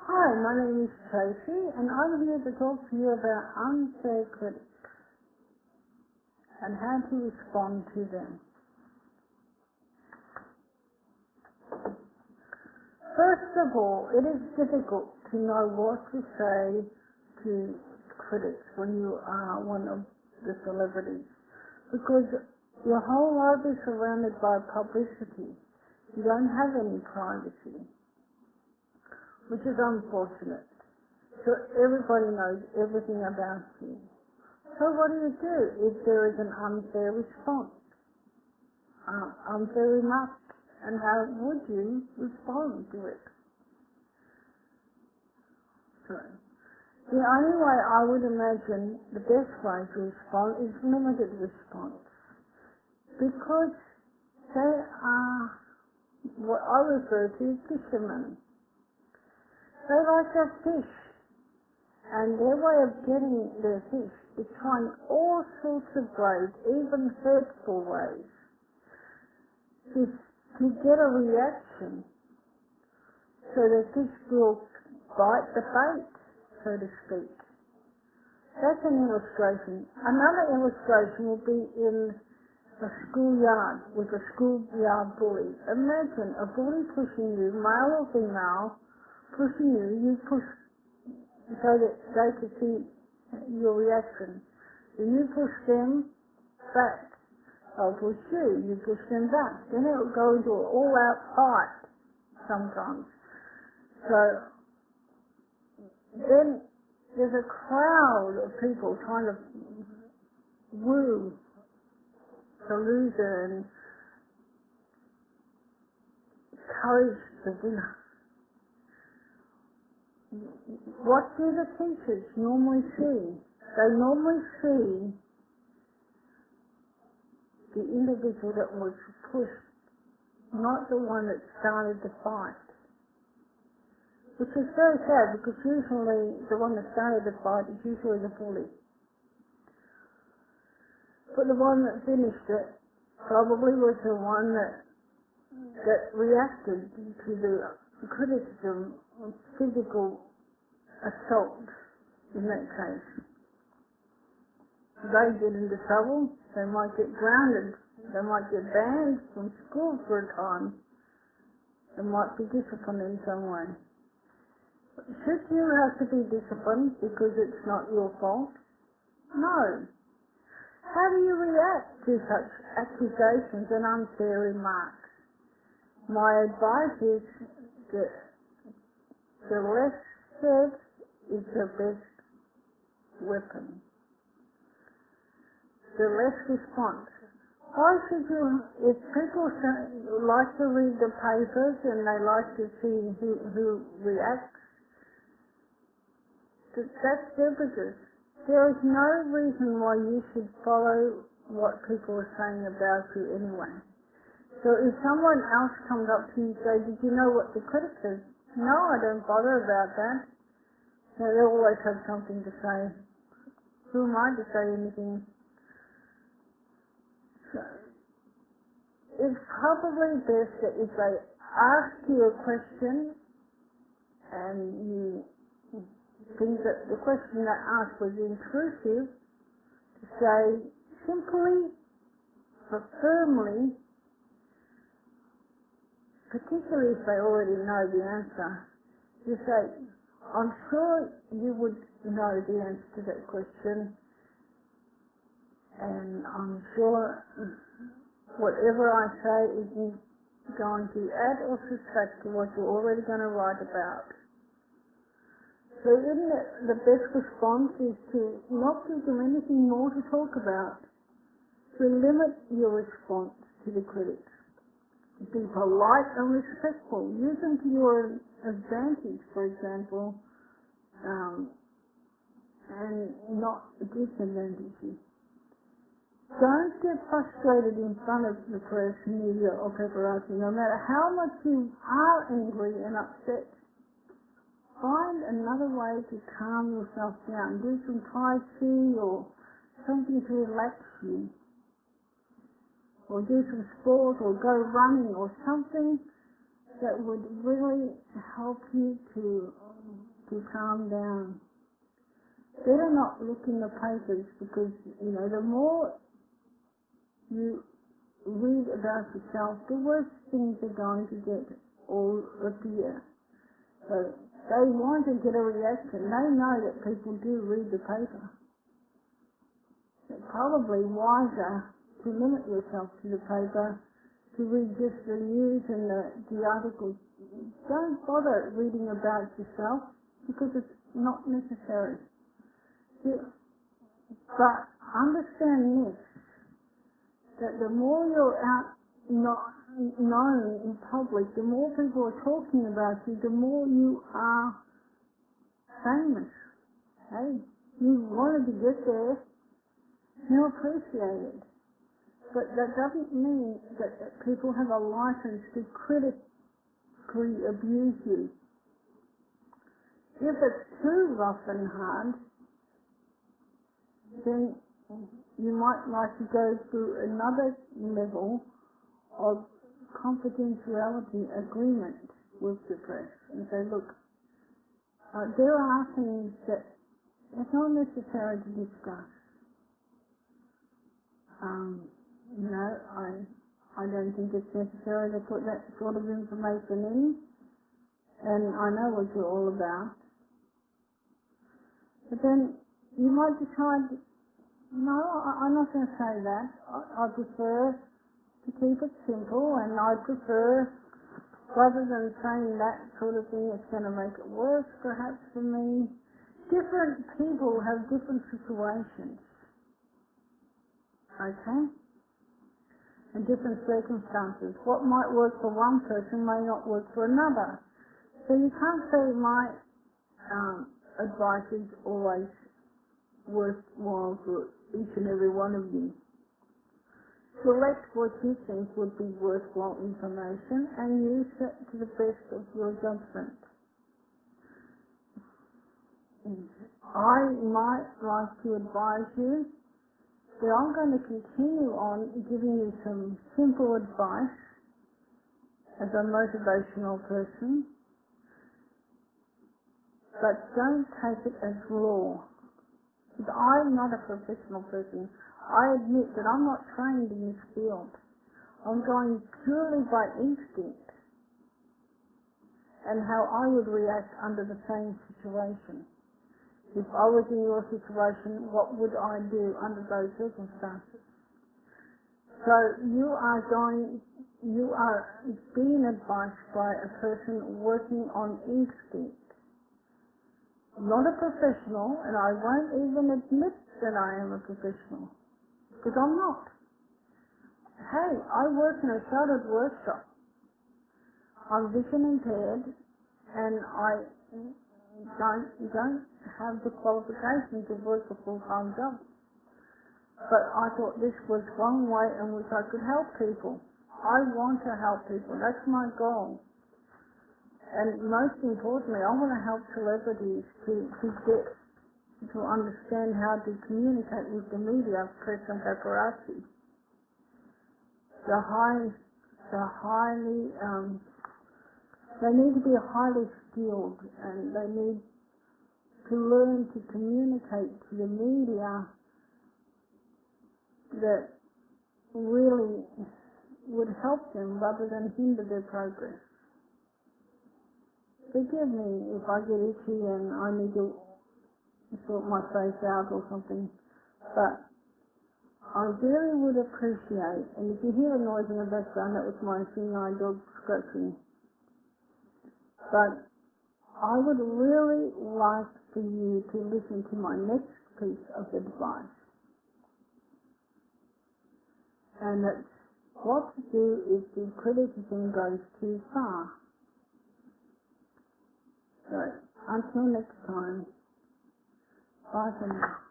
Hi, my name is Tracy, and I'm here to talk to you about unfair critics and how to respond to them. First of all, it is difficult to know what to say to critics when you are one of the celebrities, because your whole life is surrounded by publicity. You don't have any privacy, which is unfortunate. So everybody knows everything about you. So what do you do if there is an unfair response, unfair remark, and how would you respond to it? So, the only way I would imagine the best way to respond is limited response, because they are what I refer to as fishermen. They like to fish, and their way of getting their fish is trying all sorts of ways, even hurtful ways, to get a reaction, so the fish will bite the bait, so to speak. That's an illustration. Another illustration will be in a schoolyard with a schoolyard bully. Imagine a bully pushing you, male or female, pushing you, you push so that they can see your reaction. Then you push them back. They'll push you, you push them back. Then it will go into an all-out fight sometimes. So then there's a crowd of people trying to woo the loser and encourage the winner. What do the teachers normally see? They normally see the individual that was pushed, not the one that started the fight. Which is very sad, because usually the one that started the fight is usually the bully. But the one that finished it probably was the one that reacted to the criticism of physical assault in that case. They get into trouble, they might get grounded, they might get banned from school for a time, they might be disciplined in some way. Should you have to be disciplined because it's not your fault? No. How do you react to such accusations and unfair remarks? My advice is that the less said is the best weapon. The less response. Why should you, if people like to read the papers and they like to see who reacts, that's their business. There is no reason why you should follow what people are saying about you anyway. So if someone else comes up to you and says, did you know what the critic says? No, I don't bother about that. So they always have something to say. Who am I to say anything? So it's probably best that if they ask you a question and you think that the question they asked was intrusive, to say simply but firmly, particularly if they already know the answer, to say, I'm sure you would know the answer to that question, and I'm sure whatever I say isn't going to add or subtract to what you're already going to write about. So isn't it the best response is to not give them anything more to talk about? To limit your response to the critics. Be polite and respectful. Use them to your advantage, for example, and not disadvantage you. Don't get frustrated in front of the press, media, or paparazzi, no matter how much you are angry and upset. Find another way to calm yourself down. Do some Tai Chi or something to relax you. Or do some sport or go running or something that would really help you to to calm down. Better not look in the papers because, the more you read about yourself, the worse things are going to get or appear. So they want to get a reaction. They know that people do read the paper. It's probably wiser to limit yourself to the paper, to read just the news and the articles. Don't bother reading about yourself because it's not necessary. But understand this, that the more you're out known in public, the more people are talking about you, the more you are famous. Hey, you wanted to get there, you're appreciated. But that doesn't mean that people have a license to critically abuse you. If it's too rough and hard, then you might like to go through another level of confidentiality agreement with the press and say, look, there are things that it's not necessary to discuss. I don't think it's necessary to put that sort of information in, and I know what you're all about. But then you might decide, no, I'm not going to say that. I prefer to keep it simple, and I prefer, rather than saying that sort of thing, it's going to make it worse perhaps for me. Different people have different situations, okay? And different circumstances. What might work for one person may not work for another. So you can't say my advice is always worthwhile for each and every one of you. Select what you think would be worthwhile information and use it to the best of your judgment. I might like to advise you that I'm going to continue on giving you some simple advice as a motivational person, but don't take it as law. Because I'm not a professional person. I admit that I'm not trained in this field. I'm going purely by instinct and how I would react under the same situation. If I was in your situation, what would I do under those circumstances? So you are being advised by a person working on instinct. Not a professional, and I won't even admit that I am a professional, because I'm not. Hey, I work in a shuttered workshop. I'm vision impaired, and I don't have the qualifications to work a full-time job. But I thought this was one way in which I could help people. I want to help people. That's my goal. And most importantly, I want to help celebrities to understand how to communicate with the media, press and paparazzi. They need to be highly skilled, and they need to learn to communicate to the media that really would help them rather than hinder their progress. Forgive me if I get itchy and I need to sort my face out or something, but I really would appreciate, and if you hear a noise in the background, that was my feline dog scratching. But I would really like for you to listen to my next piece of advice. And that's what to do if the criticism goes too far. So, until next time, bye for now.